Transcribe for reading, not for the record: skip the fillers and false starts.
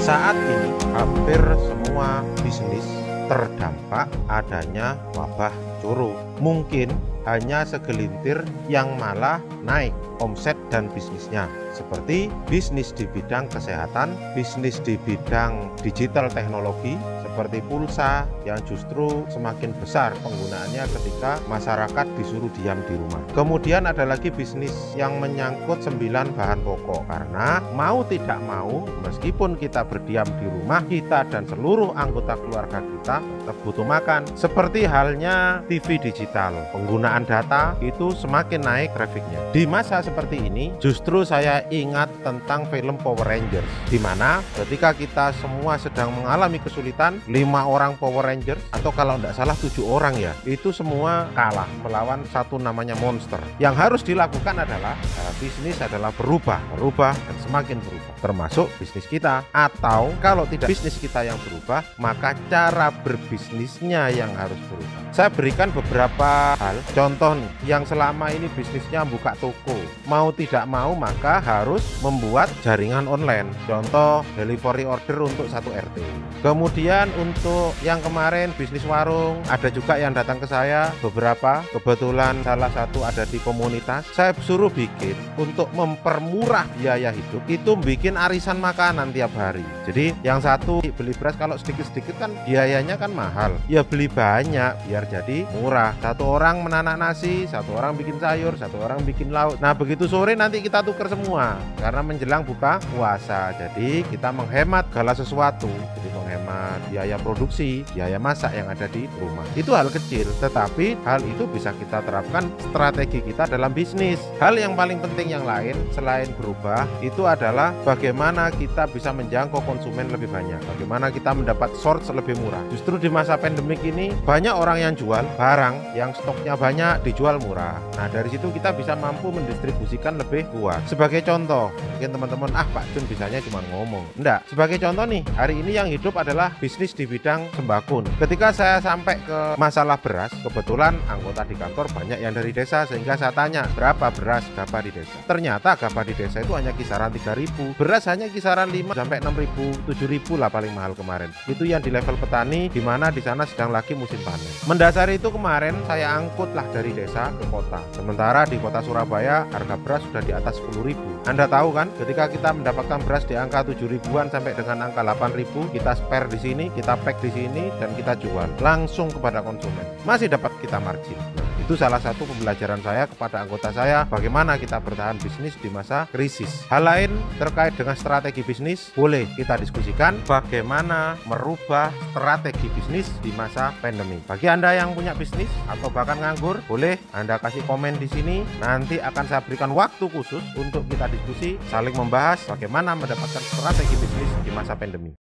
Saat ini hampir semua bisnis terdampak adanya wabah curu. Mungkin hanya segelintir yang malah naik omset dan bisnisnya, seperti bisnis di bidang kesehatan, bisnis di bidang digital teknologi seperti pulsa yang justru semakin besar penggunaannya ketika masyarakat disuruh diam di rumah. Kemudian ada lagi bisnis yang menyangkut 9 bahan pokok, karena mau tidak mau meskipun kita berdiam di rumah, kita dan seluruh anggota keluarga kita tetap butuh makan. Seperti halnya TV digital, penggunaan data itu semakin naik trafficnya. Di masa seperti ini justru saya ingat tentang film Power Rangers, di mana ketika kita semua sedang mengalami kesulitan, 5 orang Power Rangers, atau kalau tidak salah 7 orang ya, itu semua kalah melawan satu namanya monster. Yang harus dilakukan adalah bisnis adalah berubah dan semakin berubah, termasuk bisnis kita. Atau kalau tidak bisnis kita yang berubah, maka cara berbisnisnya yang harus berubah. Saya berikan beberapa hal contoh nih, yang selama ini bisnisnya buka toko, mau tidak mau maka harus membuat jaringan online, contoh delivery order untuk satu RT. Kemudian untuk yang kemarin bisnis warung, ada juga yang datang ke saya beberapa, kebetulan salah satu ada di komunitas, saya suruh bikin untuk mempermurah biaya hidup, itu bikin arisan makanan tiap hari. Jadi yang satu beli beras kalau sedikit-sedikit kan biayanya kan mahal, ya beli banyak biar jadi murah. Satu orang menanak nasi, satu orang bikin sayur, satu orang bikin lauk. Nah begitu sore nanti kita tukar semua karena menjelang buka puasa. Jadi kita menghemat segala sesuatu, jadi menghemat biaya produksi, biaya masak yang ada di rumah. Itu hal kecil, tetapi hal itu bisa kita terapkan strategi kita dalam bisnis. Hal yang paling penting yang lain selain berubah itu adalah bagaimana kita bisa menjangkau konsumen lebih banyak, bagaimana kita mendapat source lebih murah. Justru di masa pandemik ini banyak orang yang jual barang yang stoknya banyak dijual murah. Nah dari situ kita bisa mampu mendistribusikan lebih kuat. Sebagai contoh, mungkin teman-teman, Pak Jun bisanya cuma ngomong. Enggak, sebagai contoh nih, hari ini yang hidup adalah bisnis di bidang sembako. Ketika saya sampai ke masalah beras, kebetulan anggota di kantor banyak yang dari desa, sehingga saya tanya berapa beras gabah di desa. Ternyata gabah di desa itu hanya kisaran 3.000, beras hanya kisaran 5 sampai 6.000, 7.000 lah paling mahal kemarin. Itu yang di level petani, di mana di sana sedang lagi musim panen. Mendasari itu kemarin saya angkutlah dari desa ke kota. Sementara di kota Surabaya harga beras sudah di atas 10.000. Anda tahu kan, ketika kita mendapatkan beras di angka 7.000-an sampai dengan angka 8.000, kita spare di sini, kita pack di sini, dan kita jual langsung kepada konsumen. Masih dapat kita margin. Itu salah satu pembelajaran saya kepada anggota saya, bagaimana kita bertahan bisnis di masa krisis. Hal lain terkait dengan strategi bisnis, boleh kita diskusikan bagaimana merubah strategi bisnis di masa pandemi. Bagi Anda yang punya bisnis atau bahkan nganggur, boleh Anda kasih komen di sini. Nanti akan saya berikan waktu khusus untuk kita diskusi, saling membahas bagaimana mendapatkan strategi bisnis di masa pandemi.